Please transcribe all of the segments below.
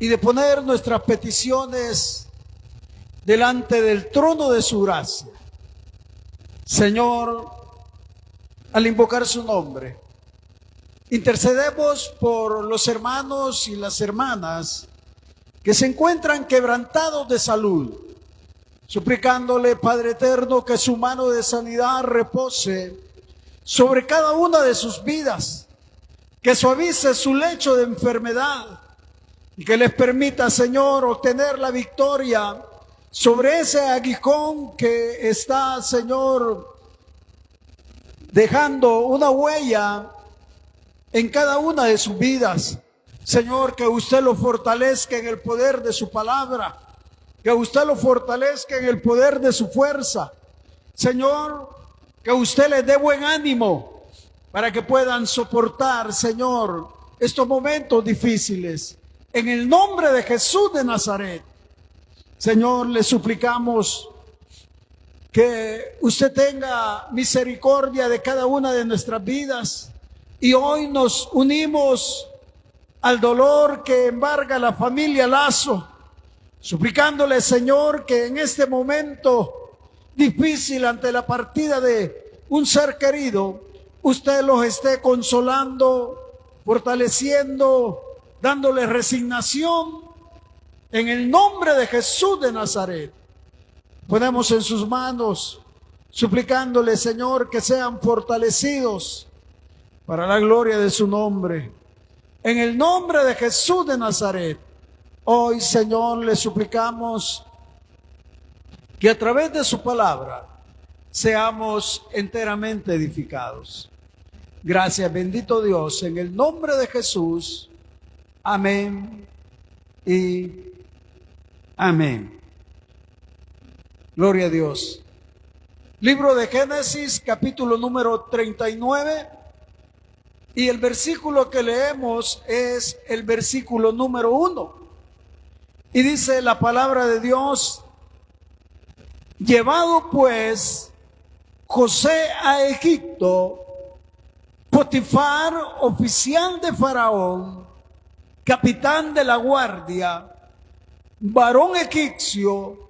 y de poner nuestras peticiones delante del trono de su gracia. Señor, al invocar su nombre, intercedemos por los hermanos y las hermanas que se encuentran quebrantados de salud, suplicándole, Padre eterno, que su mano de sanidad repose sobre cada una de sus vidas, que suavice su lecho de enfermedad y que les permita, Señor, obtener la victoria sobre ese aguijón que está, Señor, dejando una huella en cada una de sus vidas. Señor, que usted lo fortalezca en el poder de su palabra, que usted lo fortalezca en el poder de su fuerza. Señor, que usted les dé buen ánimo para que puedan soportar, Señor, estos momentos difíciles. En el nombre de Jesús de Nazaret, Señor, le suplicamos que usted tenga misericordia de cada una de nuestras vidas. Y hoy nos unimos al dolor que embarga la familia Lazo, suplicándole, Señor, que en este momento difícil ante la partida de un ser querido, usted los esté consolando, fortaleciendo, dándole resignación. En el nombre de Jesús de Nazaret, ponemos en sus manos, suplicándole, Señor, que sean fortalecidos para la gloria de su nombre. En el nombre de Jesús de Nazaret, hoy, Señor, le suplicamos que a través de su palabra seamos enteramente edificados. Gracias, bendito Dios, en el nombre de Jesús. Amén y amén. Gloria a Dios. Libro de Génesis, capítulo número 39. Y el versículo que leemos es el versículo número 1. Y dice la palabra de Dios: llevado pues José a Egipto, Potifar, oficial de Faraón, capitán de la guardia, varón egipcio,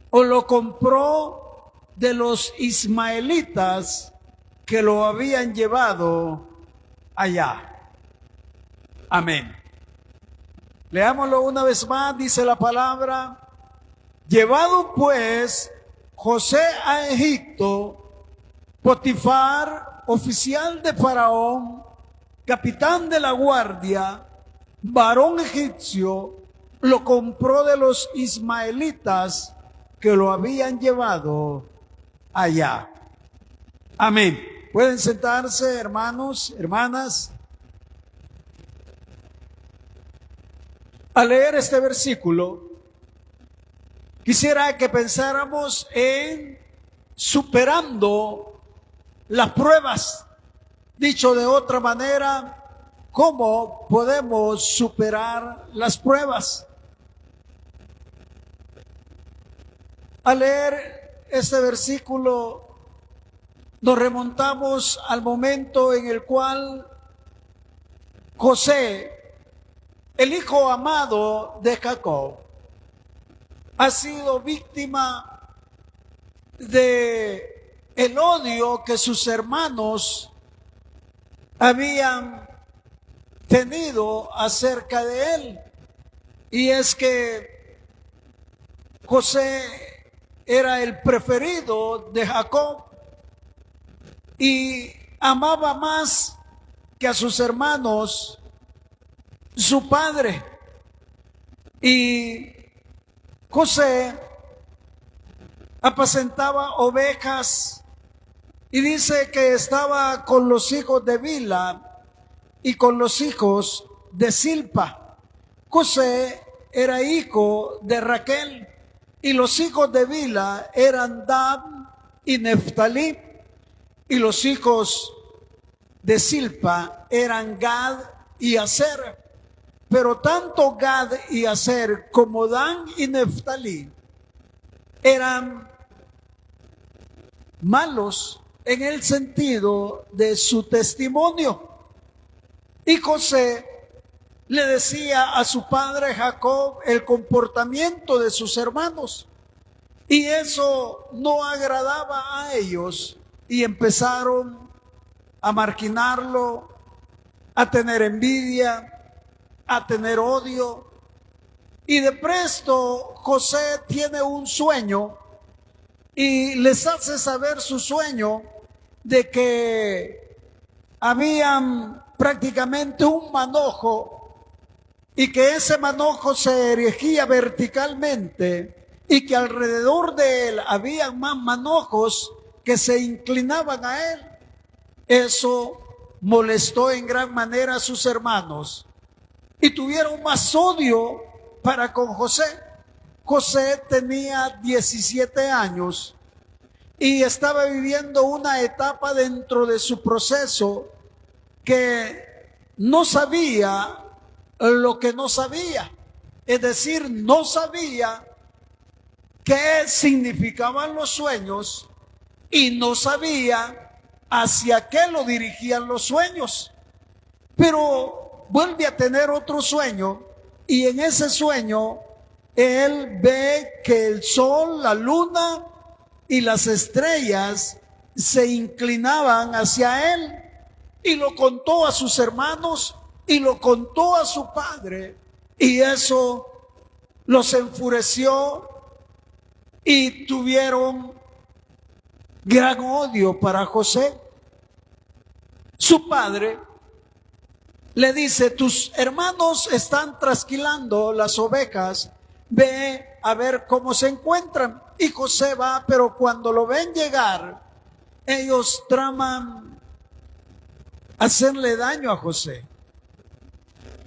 o lo compró de los ismaelitas que lo habían llevado allá. Amén. Leámoslo una vez más, dice la palabra: llevado pues José a Egipto, Potifar, oficial de Faraón, capitán de la guardia, varón egipcio, lo compró de los ismaelitas que lo habían llevado allá. Amén. Pueden sentarse, hermanos, hermanas. Al leer este versículo, quisiera que pensáramos en superando las pruebas. Dicho de otra manera, ¿cómo podemos superar las pruebas? Al leer este versículo, nos remontamos al momento en el cual José, el hijo amado de Jacob, ha sido víctima de el odio que sus hermanos habían tenido acerca de él. Y es que José era el preferido de Jacob y amaba más que a sus hermanos su padre. Y José apacentaba ovejas y dice que estaba con los hijos de Bilha y con los hijos de Zilpa. José era hijo de Raquel y los hijos de Bilha eran Dan y Neftalí, y los hijos de Zilpa eran Gad y Aser. Pero tanto Gad y Aser como Dan y Neftalí eran malos en el sentido de su testimonio. Y José le decía a su padre Jacob el comportamiento de sus hermanos. Y eso no agradaba a ellos y empezaron a marginarlo, a tener envidia, a tener odio. Y de presto José tiene un sueño y les hace saber su sueño de que habían prácticamente un manojo y que ese manojo se erigía verticalmente y que alrededor de él habían más manojos que se inclinaban a él. Eso molestó en gran manera a sus hermanos y tuvieron más odio para con José. José tenía 17 años y estaba viviendo una etapa dentro de su proceso que no sabía lo que no sabía. Es decir, no sabía qué significaban los sueños y no sabía hacia qué lo dirigían los sueños. Pero vuelve a tener otro sueño y en ese sueño él ve que el sol, la luna y las estrellas se inclinaban hacia él y lo contó a sus hermanos y lo contó a su padre y eso los enfureció y tuvieron gran odio para José. Su padre le dice: tus hermanos están trasquilando las ovejas, ve a ver cómo se encuentran. Y José va, pero cuando lo ven llegar, ellos traman hacerle daño a José.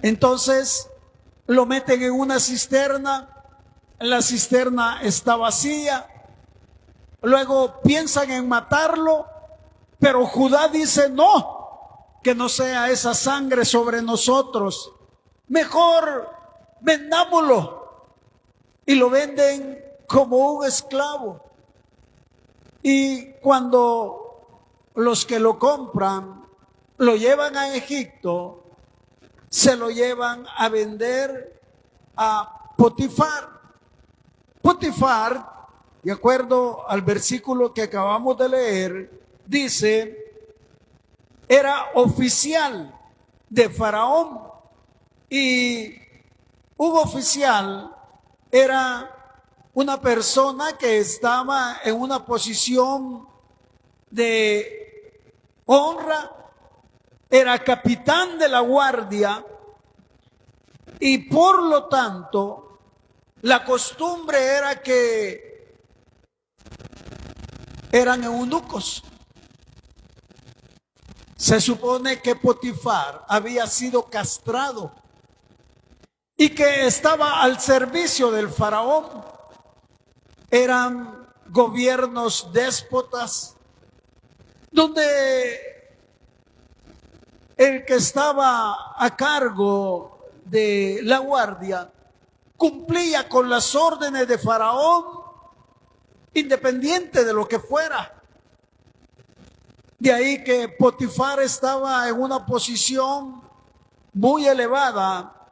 Entonces lo meten en una cisterna, la cisterna está vacía, luego piensan en matarlo, pero Judá dice: no, que no sea esa sangre sobre nosotros, mejor vendámoslo. Y lo venden como un esclavo. Y cuando los que lo compran lo llevan a Egipto, se lo llevan a vender a Potifar. Potifar, de acuerdo al versículo que acabamos de leer, dice, era oficial de Faraón. Y un oficial era una persona que estaba en una posición de honra, era capitán de la guardia y por lo tanto la costumbre era que eran eunucos. Se supone que Potifar había sido castrado y que estaba al servicio del faraón. Eran gobiernos déspotas donde el que estaba a cargo de la guardia cumplía con las órdenes de Faraón, independiente de lo que fuera. De ahí que Potifar estaba en una posición muy elevada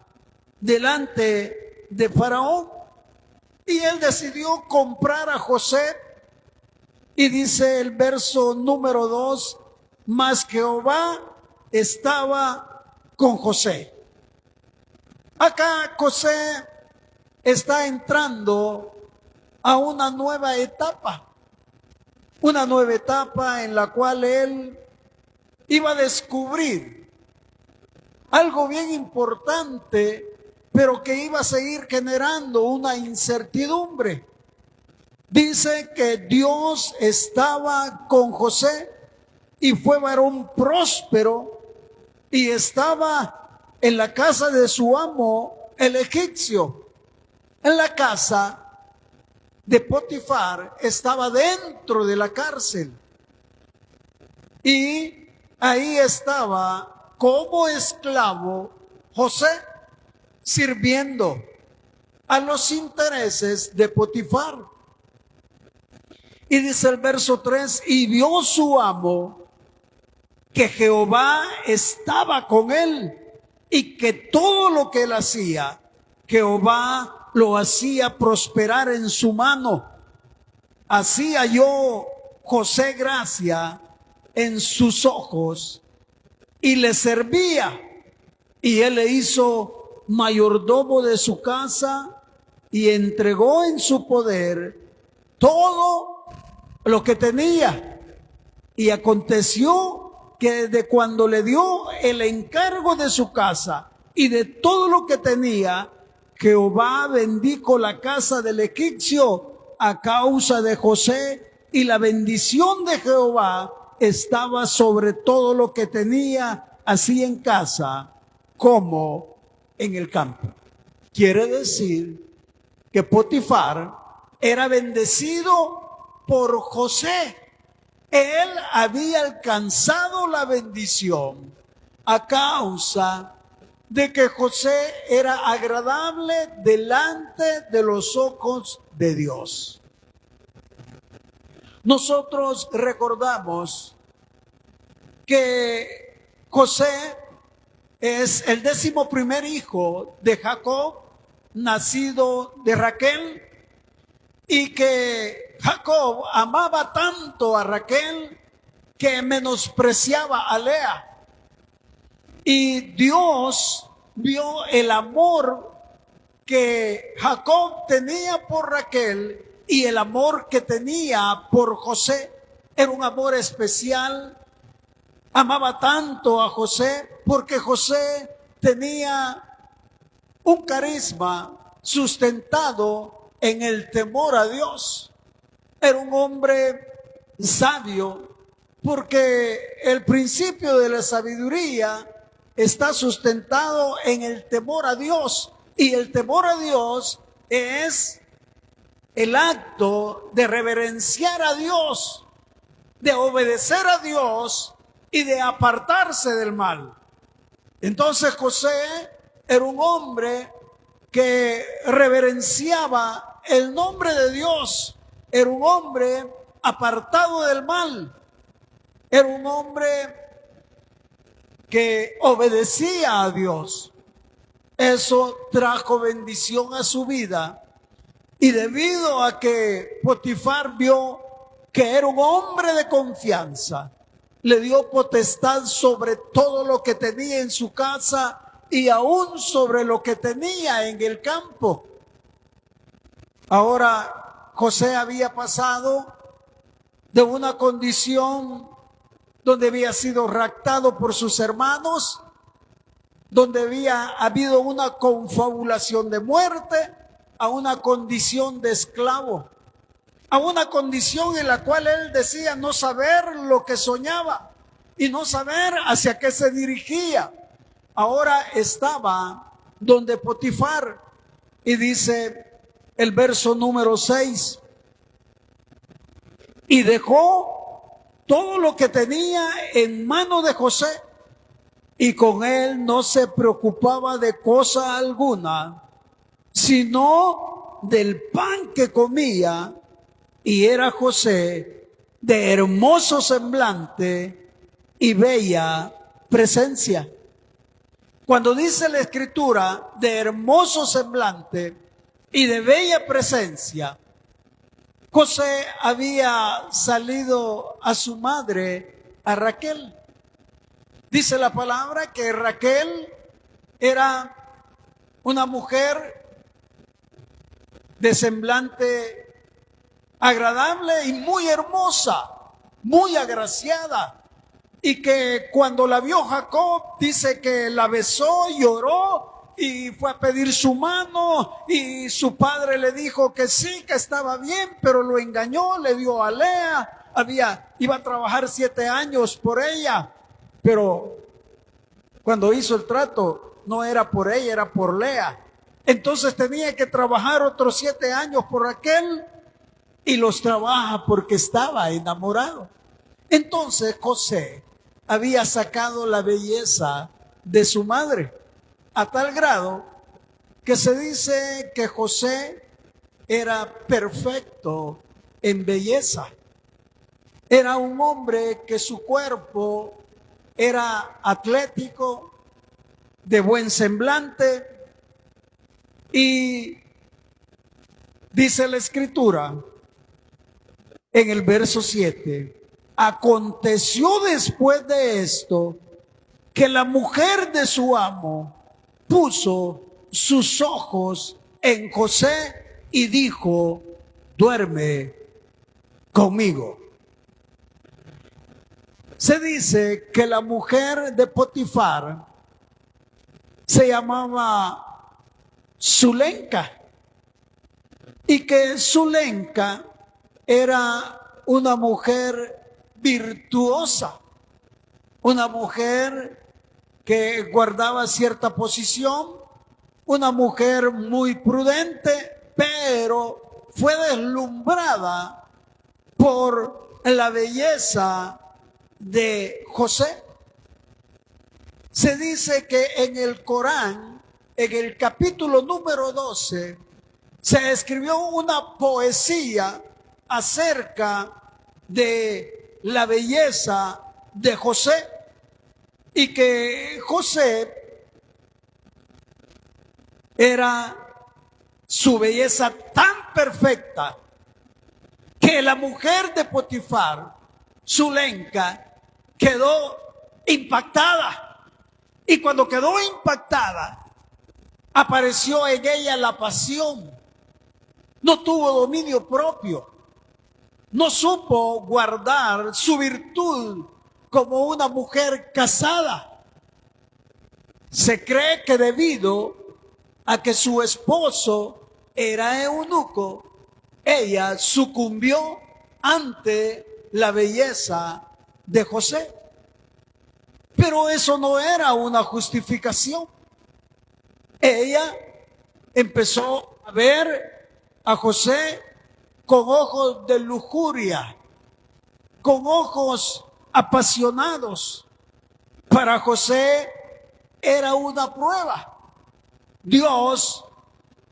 delante de Faraón y él decidió comprar a José. Y dice el verso número 2, mas Jehová estaba con José. Acá José está entrando a una nueva etapa en la cual él iba a descubrir algo bien importante, pero que iba a seguir generando una incertidumbre. Dice que Dios estaba con José y fue varón próspero y estaba en la casa de su amo, el egipcio. En la casa de Potifar estaba dentro de la cárcel y ahí estaba como esclavo José sirviendo a los intereses de Potifar. Y dice el verso 3, y vio su amo que Jehová estaba con él y que todo lo que él hacía, Jehová lo hacía prosperar en su mano. Así halló José gracia en sus ojos y le servía, y él le hizo mayordomo de su casa y entregó en su poder todo lo que tenía. Y aconteció que desde cuando le dio el encargo de su casa y de todo lo que tenía, Jehová bendijo la casa del egipcio a causa de José, y la bendición de Jehová estaba sobre todo lo que tenía, así en casa como en el campo. Quiere decir que Potifar era bendecido por José. Él había alcanzado la bendición a causa de que José era agradable delante de los ojos de Dios. Nosotros recordamos que José es el 11º hijo de Jacob, nacido de Raquel, y que Jacob amaba tanto a Raquel que menospreciaba a Lea. Y Dios vio el amor que Jacob tenía por Raquel y el amor que tenía por José. Era un amor especial. Amaba tanto a José porque José tenía un carisma sustentado en el temor a Dios. Era un hombre sabio porque el principio de la sabiduría está sustentado en el temor a Dios, y el temor a Dios es el acto de reverenciar a Dios, de obedecer a Dios y de apartarse del mal. Entonces José era un hombre que reverenciaba el nombre de Dios, era un hombre apartado del mal, era un hombre que obedecía a Dios. Eso trajo bendición a su vida, y debido a que Potifar vio que era un hombre de confianza, le dio potestad sobre todo lo que tenía en su casa y aún sobre lo que tenía en el campo. Ahora, José había pasado de una condición donde había sido raptado por sus hermanos, donde había habido una confabulación de muerte, a una condición de esclavo, a una condición en la cual él decía no saber lo que soñaba y no saber hacia qué se dirigía. Ahora estaba donde Potifar, y dice el verso número 6, y dejó todo lo que tenía en mano de José, y con él no se preocupaba de cosa alguna, sino del pan que comía, y era José de hermoso semblante y bella presencia. Cuando dice la Escritura de hermoso semblante y de bella presencia, José había salido a su madre, a Raquel. Dice la palabra que Raquel era una mujer de semblante agradable y muy hermosa, muy agraciada, y que cuando la vio Jacob, dice que la besó, lloró y fue a pedir su mano, y su padre le dijo que sí, que estaba bien, pero lo engañó, le dio a Lea, iba a trabajar 7 años por ella, pero cuando hizo el trato no era por ella, era por Lea. Entonces tenía que trabajar otros 7 años por Raquel, y los trabaja porque estaba enamorado. Entonces José había sacado la belleza de su madre, a tal grado que se dice que José era perfecto en belleza. Era un hombre que su cuerpo era atlético, de buen semblante, y dice la Escritura en el verso 7, aconteció después de esto que la mujer de su amo puso sus ojos en José y dijo, duerme conmigo. Se dice que la mujer de Potifar se llamaba Zulenca, y que Zulenca era una mujer virtuosa, una mujer que guardaba cierta posición, una mujer muy prudente, pero fue deslumbrada por la belleza de José. Se dice que en el Corán, en el capítulo número 12, se escribió una poesía acerca de la belleza de José, y que José era su belleza tan perfecta que la mujer de Potifar, Zulenca, quedó impactada. Y cuando quedó impactada, apareció en ella la pasión. No tuvo dominio propio. No supo guardar su virtud como una mujer casada. Se cree que debido a que su esposo era eunuco, ella sucumbió ante la belleza de José. Pero eso no era una justificación. Ella empezó a ver a José con ojos de lujuria, con ojos apasionados. Para José era una prueba. Dios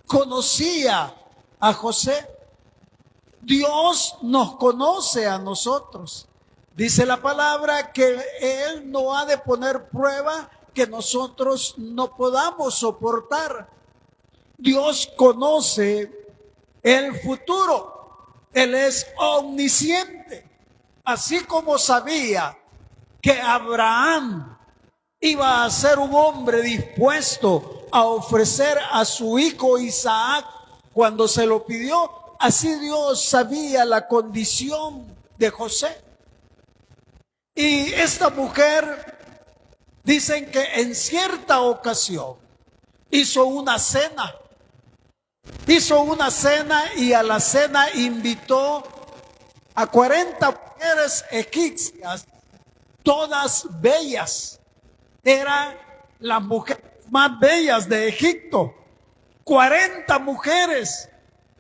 conocía a José. Dios nos conoce a nosotros. Dice la palabra que Él no ha de poner prueba que nosotros no podamos soportar. Dios conoce el futuro. Él es omnisciente. Así como sabía que Abraham iba a ser un hombre dispuesto a ofrecer a su hijo Isaac cuando se lo pidió, así Dios sabía la condición de José. Y esta mujer, dicen que en cierta ocasión hizo una cena. Hizo una cena y a la cena invitó a 40 mujeres egipcias, todas bellas. Eran las mujeres más bellas de Egipto. 40 mujeres.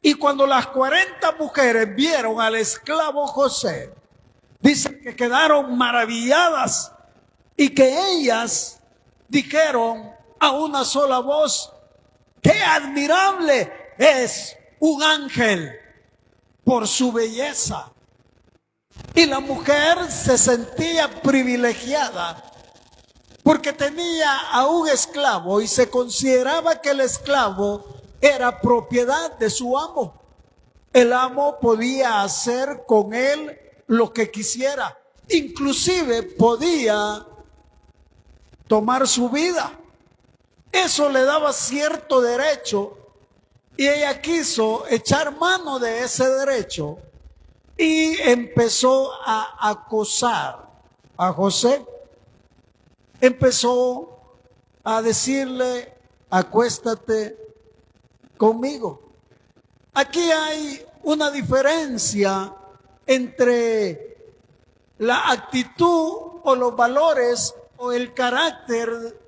Y cuando las 40 mujeres vieron al esclavo José, dicen que quedaron maravilladas y que ellas dijeron a una sola voz, ¡qué admirable es un ángel por su belleza! Y la mujer se sentía privilegiada porque tenía a un esclavo y se consideraba que el esclavo era propiedad de su amo. El amo podía hacer con él lo que quisiera, inclusive podía tomar su vida. Eso le daba cierto derecho y ella quiso echar mano de ese derecho y empezó a acosar a José. Empezó a decirle, acuéstate conmigo. Aquí hay una diferencia entre la actitud o los valores o el carácter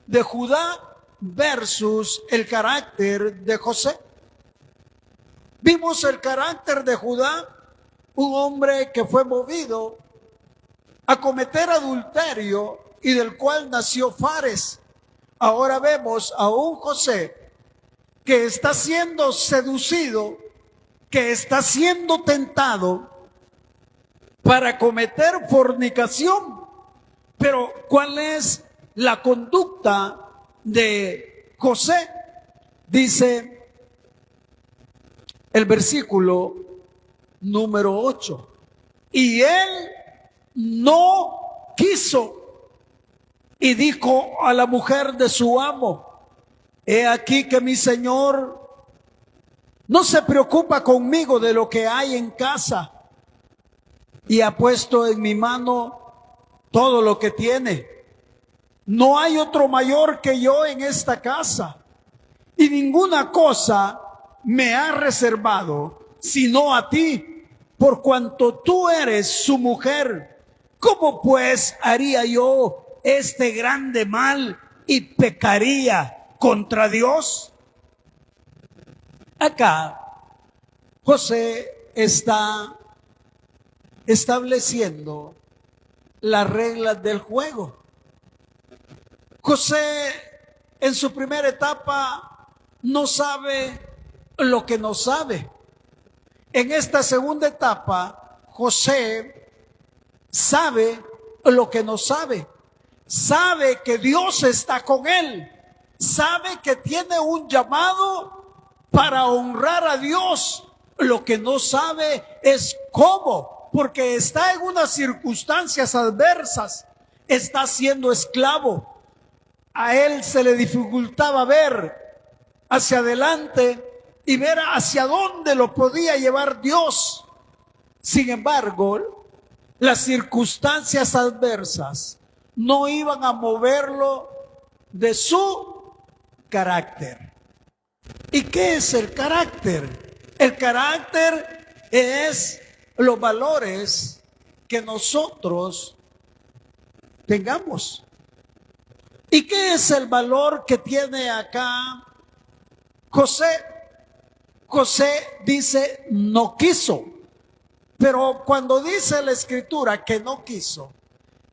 de Judá versus el carácter de José. Vimos el carácter de Judá, un hombre que fue movido a cometer adulterio y del cual nació Fares. Ahora vemos a un José que está siendo seducido, que está siendo tentado para cometer fornicación. Pero ¿cuál es la conducta de José. Dice el versículo número 8. Y él no quiso y dijo a la mujer de su amo: he aquí que mi señor no se preocupa conmigo de lo que hay en casa, y ha puesto en mi mano todo lo que tiene. No hay otro mayor que yo en esta casa, y ninguna cosa me ha reservado sino a ti, por cuanto tú eres su mujer. ¿Cómo pues haría yo este grande mal y pecaría contra Dios? Acá José está estableciendo las reglas del juego. José en su primera etapa no sabe lo que no sabe. En esta segunda etapa, José sabe lo que no sabe. Sabe que Dios está con él. Sabe que tiene un llamado para honrar a Dios. Lo que no sabe es cómo, porque está en unas circunstancias adversas. Está siendo esclavo. A él se le dificultaba ver hacia adelante y ver hacia dónde lo podía llevar Dios. Sin embargo, las circunstancias adversas no iban a moverlo de su carácter. ¿Y qué es el carácter? El carácter es los valores que nosotros tengamos. ¿Y qué es el valor que tiene acá José? José dice no quiso, pero cuando dice la escritura que no quiso,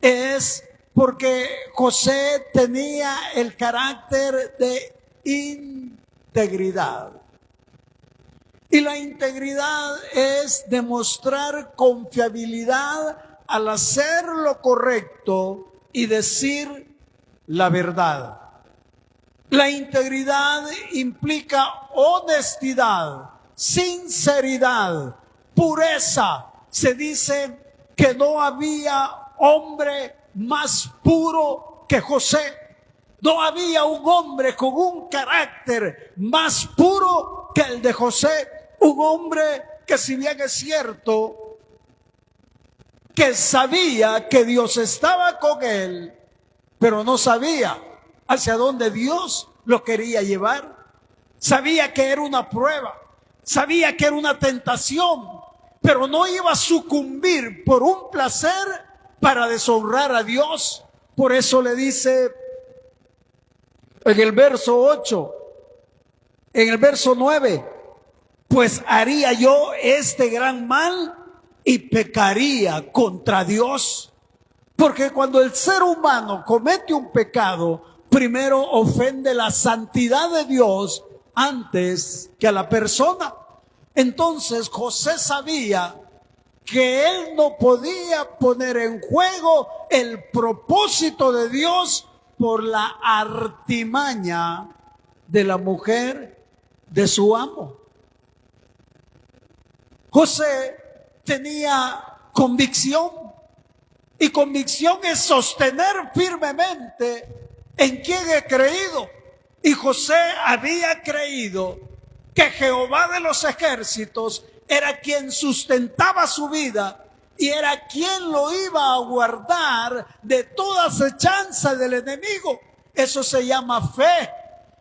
es porque José tenía el carácter de integridad. Y la integridad es demostrar confiabilidad al hacer lo correcto y decir la verdad. La integridad implica honestidad, sinceridad, pureza. Se dice que no había hombre más puro que José. No había un hombre con un carácter más puro que el de José. Un hombre que, si bien es cierto que sabía que Dios estaba con él, pero no sabía hacia dónde Dios lo quería llevar. Sabía que era una prueba, sabía que era una tentación, pero no iba a sucumbir por un placer para deshonrar a Dios. Por eso le dice en el verso 8, en el verso 9, pues haría yo este gran mal y pecaría contra Dios. Porque cuando el ser humano comete un pecado, primero ofende la santidad de Dios antes que a la persona. Entonces José sabía que él no podía poner en juego el propósito de Dios por la artimaña de la mujer de su amo. José tenía convicción, y convicción es sostener firmemente en quien he creído. Y José había creído que Jehová de los ejércitos era quien sustentaba su vida y era quien lo iba a guardar de toda acechanza del enemigo. Eso se llama fe.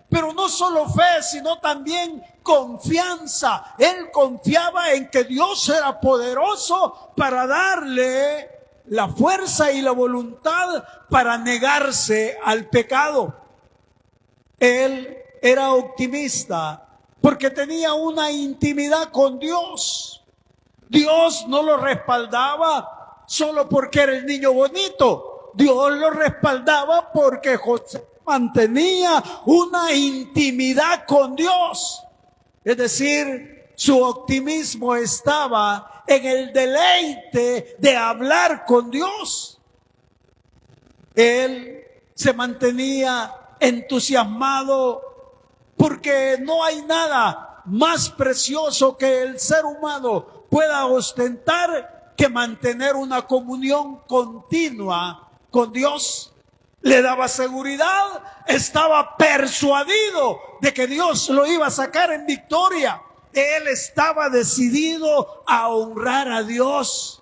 Pero no solo fe, sino también confianza. Él confiaba en que Dios era poderoso para darle la fuerza y la voluntad para negarse al pecado. Él era optimista porque tenía una intimidad con Dios. Dios no lo respaldaba solo porque era el niño bonito. Dios lo respaldaba porque José mantenía una intimidad con Dios. Es decir, su optimismo estaba en el deleite de hablar con Dios. Él se mantenía entusiasmado, porque no hay nada más precioso que el ser humano pueda ostentar que mantener una comunión continua con Dios. Le daba seguridad, estaba persuadido de que Dios lo iba a sacar en victoria. Él estaba decidido a honrar a Dios.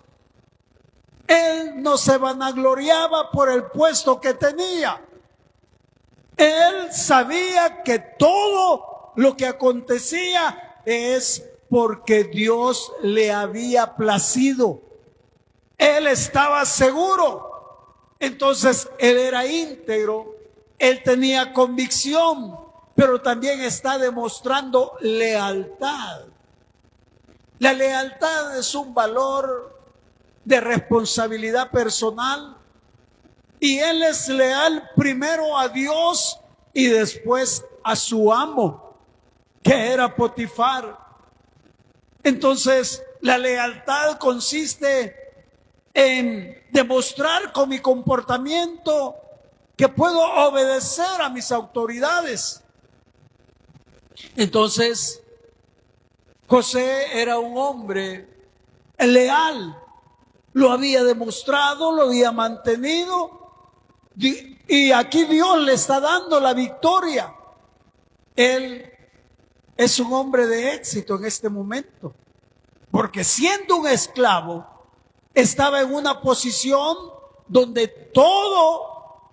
Él no se vanagloriaba por el puesto que tenía. Él sabía que todo lo que acontecía es porque Dios le había placido. Él estaba seguro. Entonces, él era íntegro, él tenía convicción, pero también está demostrando lealtad. La lealtad es un valor de responsabilidad personal, y él es leal primero a Dios y después a su amo, que era Potifar. Entonces, la lealtad consiste en demostrar con mi comportamiento que puedo obedecer a mis autoridades. Entonces, José era un hombre leal, lo había demostrado, lo había mantenido, y aquí Dios le está dando la victoria. Él es un hombre de éxito en este momento, porque siendo un esclavo, estaba en una posición donde todo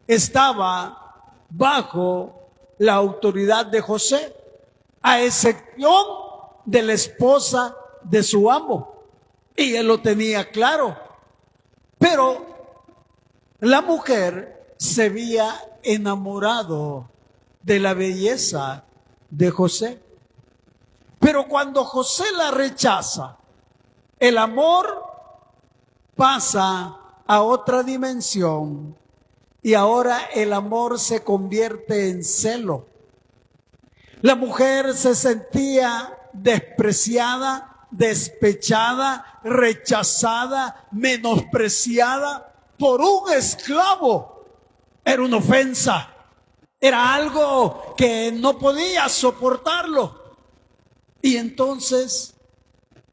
estaba bajo la autoridad de José, a excepción de la esposa de su amo. Y él lo tenía claro. Pero la mujer se había enamorado de la belleza de José. Pero cuando José la rechaza, el amor pasa a otra dimensión, y ahora el amor se convierte en celo. La mujer se sentía despreciada, despechada, rechazada, menospreciada por un esclavo. Era una ofensa, era algo que no podía soportarlo. Y entonces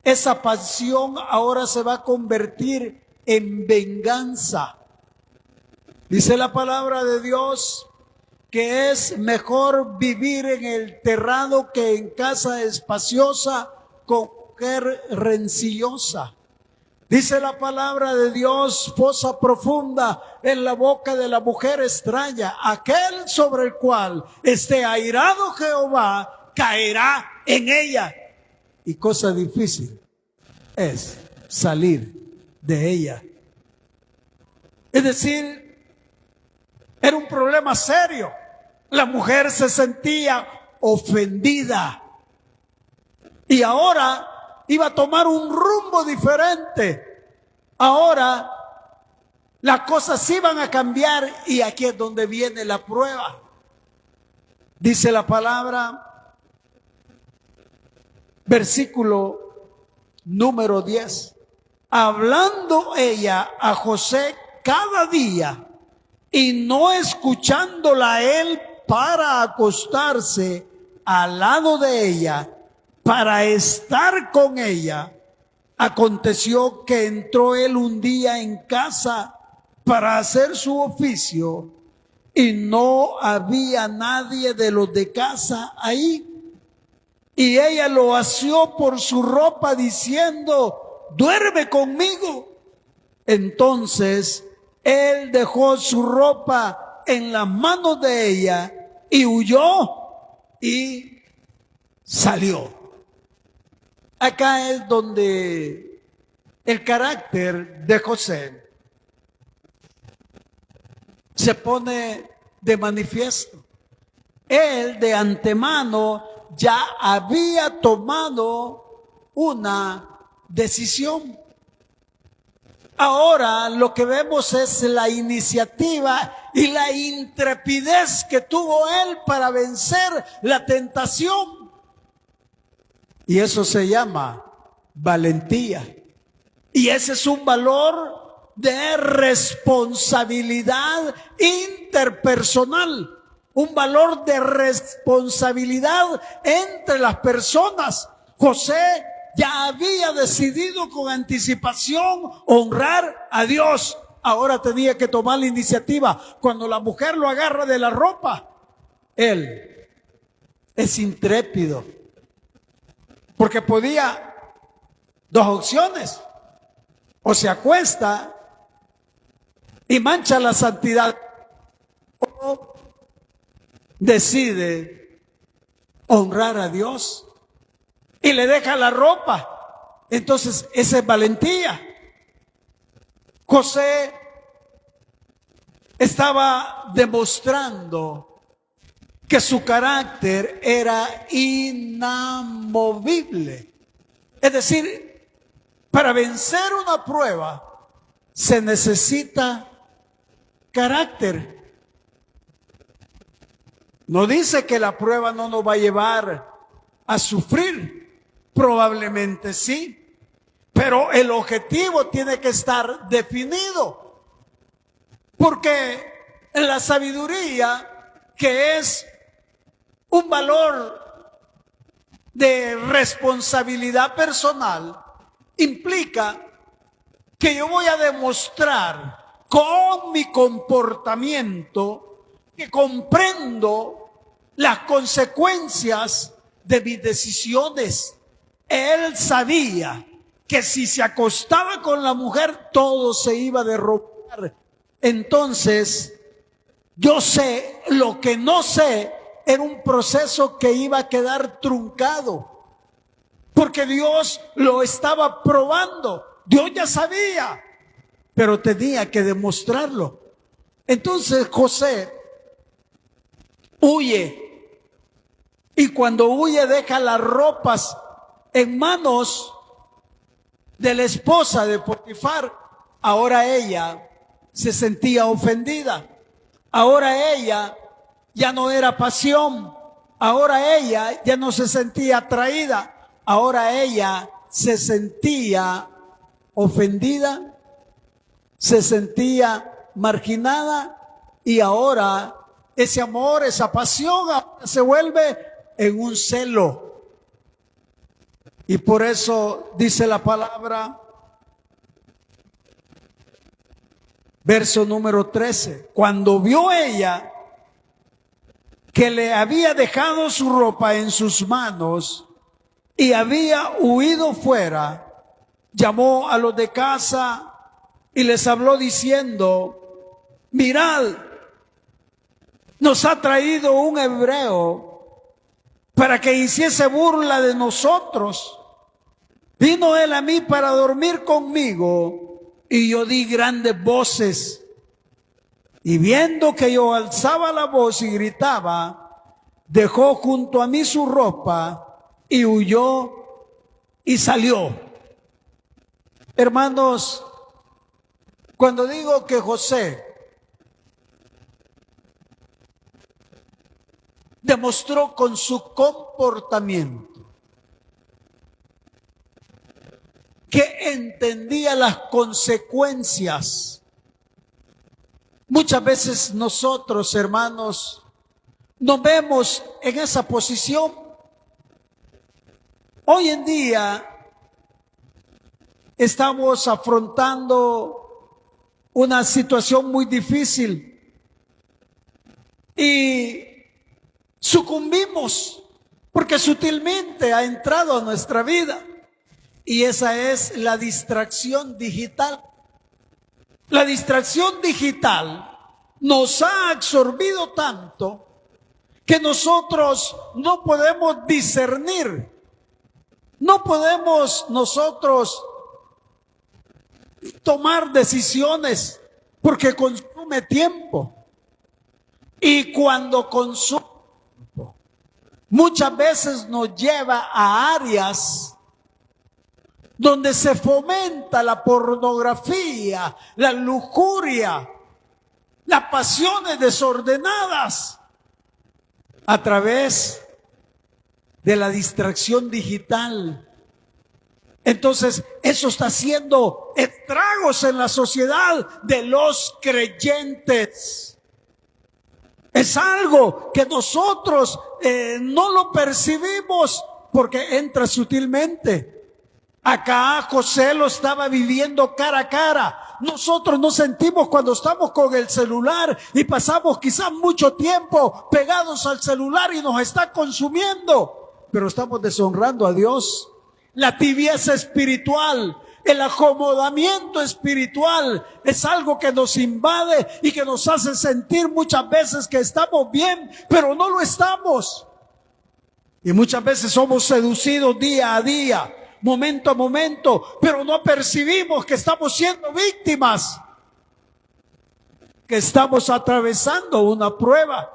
esa pasión ahora se va a convertir en venganza. Dice la palabra de Dios que es mejor vivir en el terrado que en casa espaciosa con mujer rencillosa. Dice la palabra de Dios, fosa profunda en la boca de la mujer extraña. Aquel sobre el cual esté airado Jehová caerá en ella. Y cosa difícil es salir de ella. Es decir, era un problema serio. La mujer se sentía ofendida y ahora iba a tomar un rumbo diferente. Ahora las cosas iban a cambiar, y aquí es donde viene la prueba. Dice la palabra, versículo número 10. Hablando ella a José cada día y no escuchándola a él para acostarse al lado de ella, para estar con ella, aconteció que entró él un día en casa para hacer su oficio y no había nadie de los de casa ahí. Y ella lo asió por su ropa diciendo, duerme conmigo. Entonces él dejó su ropa en las manos de ella y huyó y salió. Acá es donde el carácter de José se pone de manifiesto. Él de antemano ya había tomado una decisión. Ahora lo que vemos es la iniciativa y la intrepidez que tuvo él para vencer la tentación. Y eso se llama valentía. Y ese es un valor de responsabilidad interpersonal. un valor de responsabilidad entre las personas. José ya había decidido con anticipación honrar a Dios. Ahora tenía que tomar la iniciativa. Cuando la mujer lo agarra de la ropa, él es intrépido, porque podía dos opciones: o se acuesta y mancha la santidad, o decide honrar a Dios y le deja la ropa. Entonces esa es valentía. José estaba demostrando que su carácter era inamovible. Es decir, para vencer una prueba se necesita carácter. No dice que la prueba no nos va a llevar a sufrir, probablemente sí, pero el objetivo tiene que estar definido, porque la sabiduría, que es un valor de responsabilidad personal, implica que yo voy a demostrar con mi comportamiento que comprendo las consecuencias de mis decisiones. Él sabía que si se acostaba con la mujer, todo se iba a derrumbar. Entonces, yo sé lo que no sé. Era un proceso que iba a quedar truncado, porque Dios lo estaba probando. Dios ya sabía, pero tenía que demostrarlo. Entonces José huye, y cuando huye deja las ropas en manos de la esposa de Potifar. Ahora ella se sentía ofendida. Ahora ella ya no era pasión. Ahora ella ya no se sentía atraída. Ahora ella se sentía ofendida, se sentía marginada, y ahora ese amor, esa pasión se vuelve en un celo. Y por eso dice la palabra, verso número 13, cuando vio ella que le había dejado su ropa en sus manos y había huido fuera, llamó a los de casa y les habló diciendo: mirad, nos ha traído un hebreo para que hiciese burla de nosotros. Vino él a mí para dormir conmigo, y yo di grandes voces. Y viendo que yo alzaba la voz y gritaba, dejó junto a mí su ropa y huyó y salió. Hermanos, cuando digo que José demostró con su comportamiento que entendía las consecuencias, muchas veces nosotros, hermanos, nos vemos en esa posición. Hoy en día estamos afrontando una situación muy difícil y sucumbimos porque sutilmente ha entrado a nuestra vida, y esa es la distracción digital. La distracción digital nos ha absorbido tanto que nosotros no podemos discernir, no podemos nosotros tomar decisiones, porque consume tiempo. Y cuando consume tiempo, muchas veces nos lleva a áreas donde se fomenta la pornografía, la lujuria, las pasiones desordenadas a través de la distracción digital. Entonces, eso está haciendo estragos en la sociedad de los creyentes. Es algo que nosotros no lo percibimos porque entra sutilmente. Acá José lo estaba viviendo cara a cara. Nosotros nos sentimos cuando estamos con el celular y pasamos quizás mucho tiempo pegados al celular y nos está consumiendo, pero estamos deshonrando a Dios. La tibieza espiritual, el acomodamiento espiritual es algo que nos invade y que nos hace sentir muchas veces que estamos bien, pero no lo estamos. Y muchas veces somos seducidos día a día, momento a momento, pero no percibimos que estamos siendo víctimas, que estamos atravesando una prueba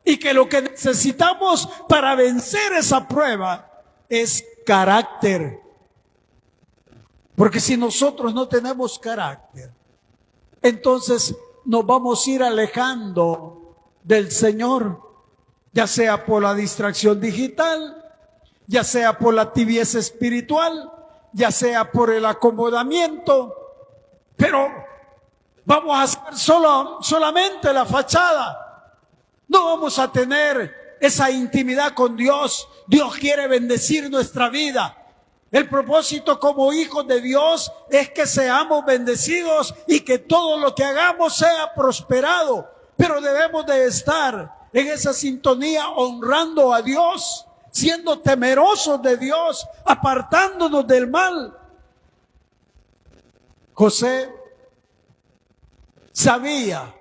y que lo que necesitamos para vencer esa prueba es carácter. Porque si nosotros no tenemos carácter, entonces nos vamos a ir alejando del Señor, ya sea por la distracción digital, ya sea por la tibieza espiritual, ya sea por el acomodamiento, pero vamos a hacer solamente la fachada. No vamos a tener esa intimidad con Dios. Dios quiere bendecir nuestra vida. El propósito como hijos de Dios es que seamos bendecidos y que todo lo que hagamos sea prosperado. Pero debemos de estar en esa sintonía honrando a Dios, siendo temerosos de Dios, apartándonos del mal. José sabía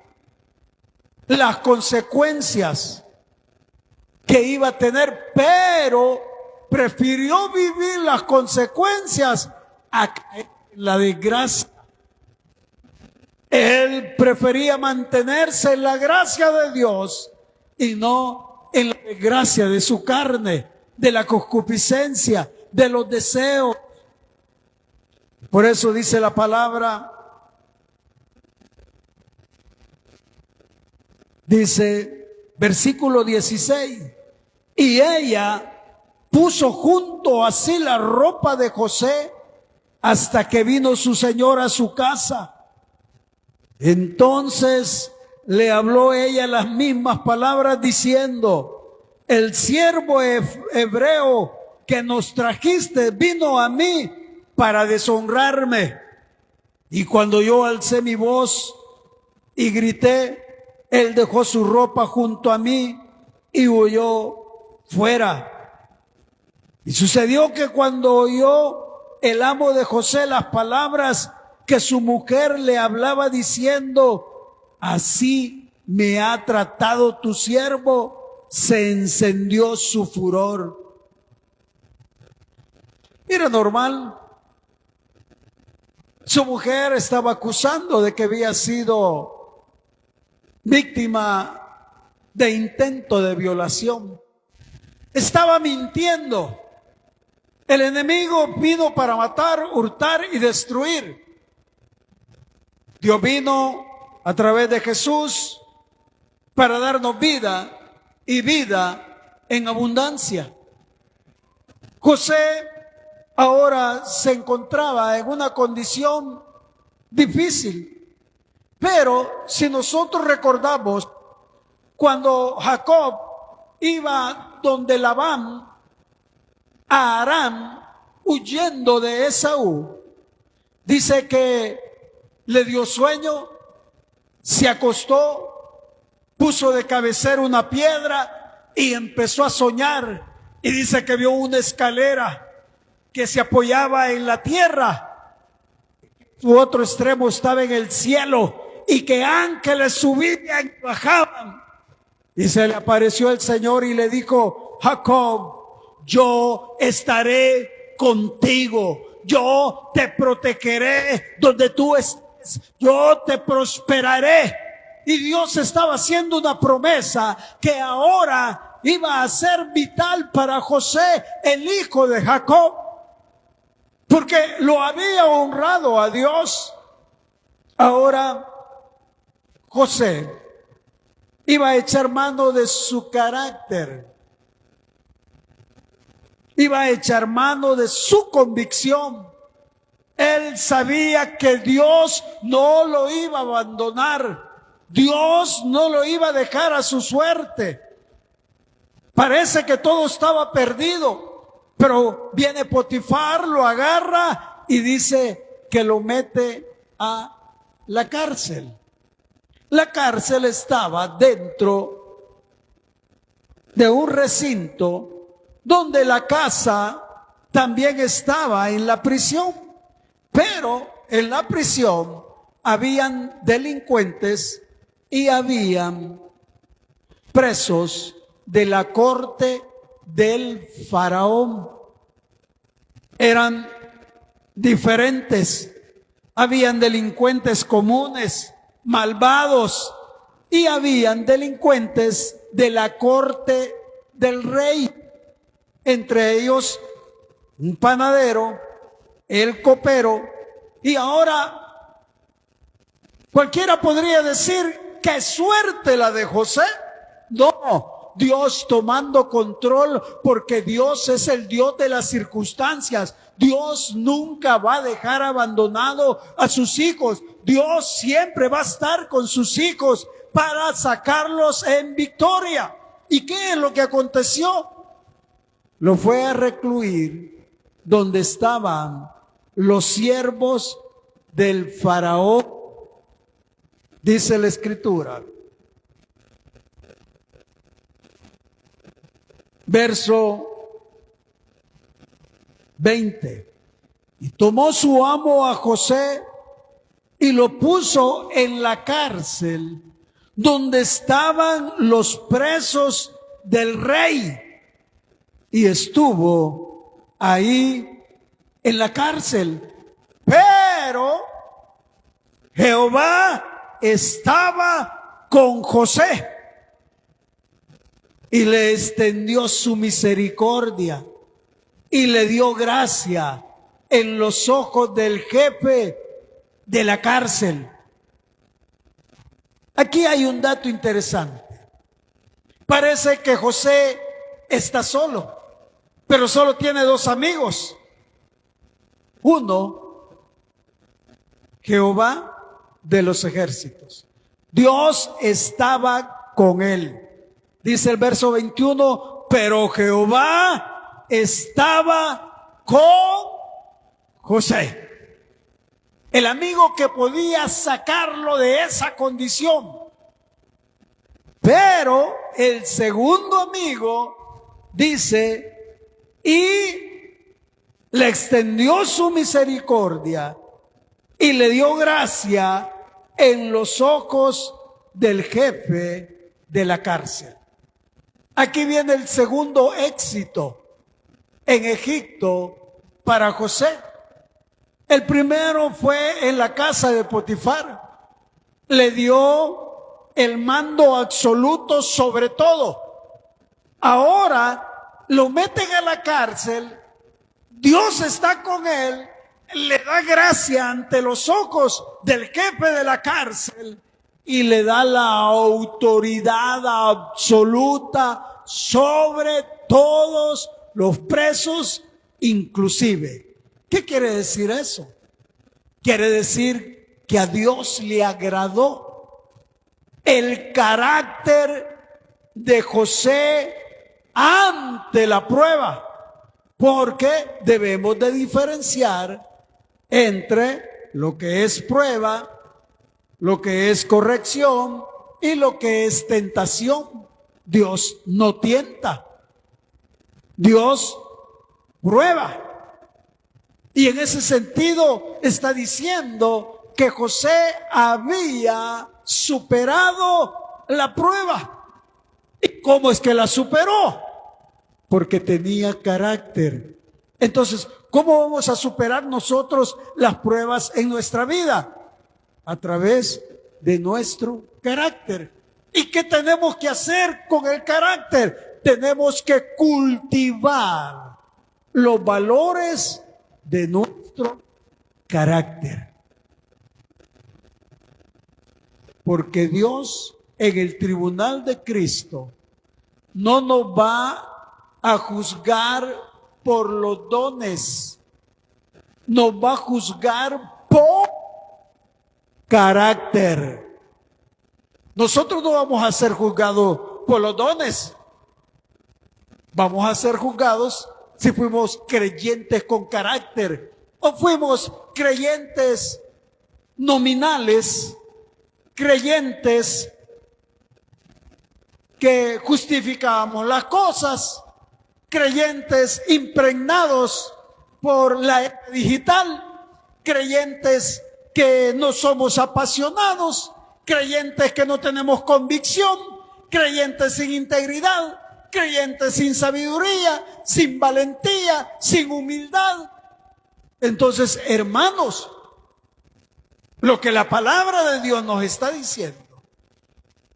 las consecuencias que iba a tener, pero prefirió vivir las consecuencias a caer en la desgracia. Él prefería mantenerse en la gracia de Dios y no en la desgracia de su carne, de la concupiscencia, de los deseos. Por eso dice la palabra, dice, versículo 16, y ella puso junto a sí la ropa de José hasta que vino su señor a su casa. Entonces le habló ella las mismas palabras diciendo, el siervo hebreo que nos trajiste vino a mí para deshonrarme. Y cuando yo alcé mi voz y grité, él dejó su ropa junto a mí y huyó fuera. Y sucedió que cuando oyó el amo de José las palabras que su mujer le hablaba diciendo, así me ha tratado tu siervo, se encendió su furor. Era normal. Su mujer estaba acusando de que había sido víctima de intento de violación. Estaba mintiendo. El enemigo vino para matar, hurtar y destruir. Dios vino a través de Jesús para darnos vida y vida en abundancia. José ahora se encontraba en una condición difícil, pero si nosotros recordamos cuando Jacob iba donde Labán a Aram huyendo de Esaú, dice que le dio sueño, se acostó, puso de cabecera una piedra y empezó a soñar. Y dice que vio una escalera que se apoyaba en la tierra, su otro extremo estaba en el cielo y que ángeles subían y bajaban. Y se le apareció el Señor y le dijo, Jacob, yo estaré contigo, yo te protegeré donde tú estés, yo te prosperaré. Y Dios estaba haciendo una promesa que ahora iba a ser vital para José, el hijo de Jacob, porque lo había honrado a Dios. Ahora José iba a echar mano de su carácter, iba a echar mano de su convicción. Él sabía que Dios no lo iba a abandonar. Dios no lo iba a dejar a su suerte. Parece que todo estaba perdido, pero viene Potifar, lo agarra y dice que lo mete a la cárcel. La cárcel estaba dentro de un recinto donde la casa también estaba en la prisión, pero en la prisión habían delincuentes y habían presos de la corte del faraón. Eran diferentes. Habían delincuentes comunes, malvados, y habían delincuentes de la corte del rey. Entre ellos, un panadero, el copero, y ahora cualquiera podría decir, qué suerte la de José. No, Dios tomando control, porque Dios es el Dios de las circunstancias. Dios nunca va a dejar abandonado a sus hijos. Dios siempre va a estar con sus hijos para sacarlos en victoria. ¿Y qué es lo que aconteció? Lo fue a recluir donde estaban los siervos del faraón. Dice la Escritura, verso 20. Y tomó su amo a José y lo puso en la cárcel donde estaban los presos del rey. Y estuvo ahí en la cárcel. Pero Jehová estaba con José y le extendió su misericordia y le dio gracia en los ojos del jefe de la cárcel. Aquí hay un dato interesante. Parece que José está solo, pero solo tiene dos amigos. Uno, Jehová de los ejércitos. Dios estaba con él. Dice el verso 21, pero Jehová estaba con José. El amigo que podía sacarlo de esa condición. Pero el segundo amigo dice, y le extendió su misericordia y le dio gracia en los ojos del jefe de la cárcel. Aquí viene el segundo éxito en Egipto para José. El primero fue en la casa de Potifar. Le dio el mando absoluto sobre todo. Ahora lo meten a la cárcel. Dios está con él. Le da gracia ante los ojos del jefe de la cárcel y le da la autoridad absoluta sobre todos los presos, inclusive. ¿Qué quiere decir eso? Quiere decir que a Dios le agradó el carácter de José ante la prueba, porque debemos de diferenciar entre lo que es prueba, lo que es corrección y lo que es tentación. Dios no tienta, Dios prueba. Y en ese sentido está diciendo que José había superado la prueba. ¿Y cómo es que la superó? Porque tenía carácter. Entonces, ¿cómo vamos a superar nosotros las pruebas en nuestra vida? A través de nuestro carácter. ¿Y qué tenemos que hacer con el carácter? Tenemos que cultivar los valores de nuestro carácter. Porque Dios en el tribunal de Cristo no nos va a juzgar por los dones, nos va a juzgar por carácter. Nosotros no vamos a ser juzgados por los dones. Vamos a ser juzgados si fuimos creyentes con carácter o fuimos creyentes nominales, creyentes que justificábamos las cosas, creyentes impregnados por la era digital, creyentes que no somos apasionados, creyentes que no tenemos convicción, creyentes sin integridad, creyentes sin sabiduría, sin valentía, sin humildad. Entonces, hermanos, lo que la palabra de Dios nos está diciendo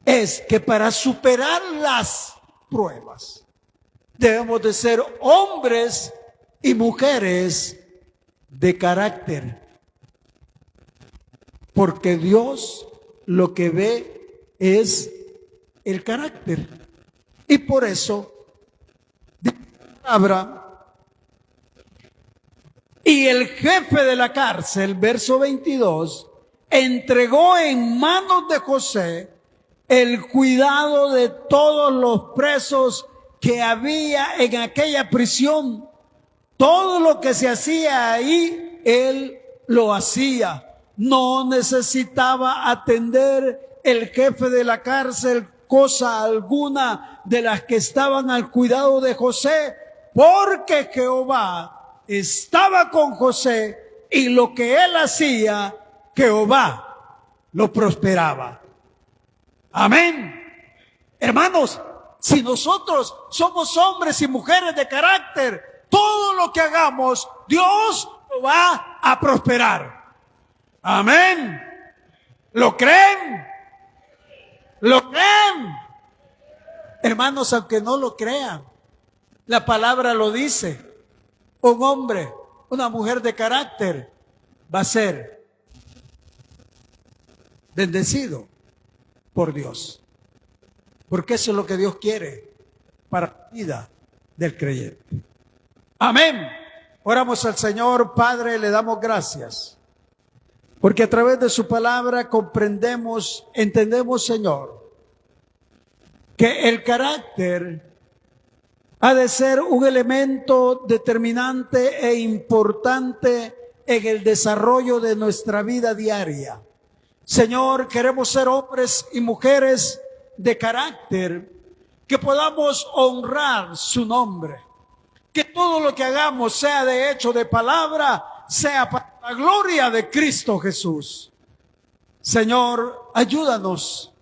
es que para superar las pruebas debemos de ser hombres y mujeres de carácter, porque Dios lo que ve es el carácter. Y por eso dice la palabra, y el jefe de la cárcel, verso 22, entregó en manos de José el cuidado de todos los presos que había en aquella prisión. Todo lo que se hacía ahí, él lo hacía. No necesitaba atender el jefe de la cárcel cosa alguna de las que estaban al cuidado de José, porque Jehová estaba con José y lo que él hacía, Jehová lo prosperaba. Amén. Hermanos, si nosotros somos hombres y mujeres de carácter, todo lo que hagamos, Dios lo va a prosperar. Amén. ¿Lo creen? ¿Lo creen? Hermanos, aunque no lo crean, la palabra lo dice. Un hombre, una mujer de carácter va a ser bendecido por Dios. Porque eso es lo que Dios quiere para la vida del creyente. Amén. Oramos al Señor. Padre, le damos gracias, porque a través de su palabra comprendemos, entendemos, Señor, que el carácter ha de ser un elemento determinante e importante en el desarrollo de nuestra vida diaria. Señor, queremos ser hombres y mujeres de carácter, que podamos honrar su nombre, que todo lo que hagamos, sea de hecho, de palabra, sea para la gloria de Cristo Jesús. Señor, ayúdanos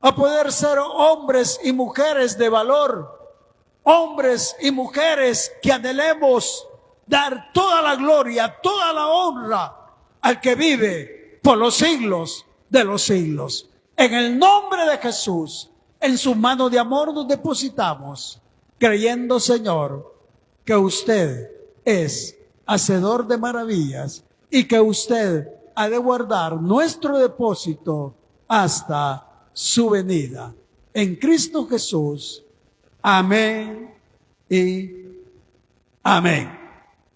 a poder ser hombres y mujeres de valor, hombres y mujeres que anhelemos dar toda la gloria, toda la honra al que vive por los siglos de los siglos. En el nombre de Jesús, en su mano de amor nos depositamos, creyendo, Señor, que usted es hacedor de maravillas y que usted ha de guardar nuestro depósito hasta su venida. En Cristo Jesús. Amén y amén.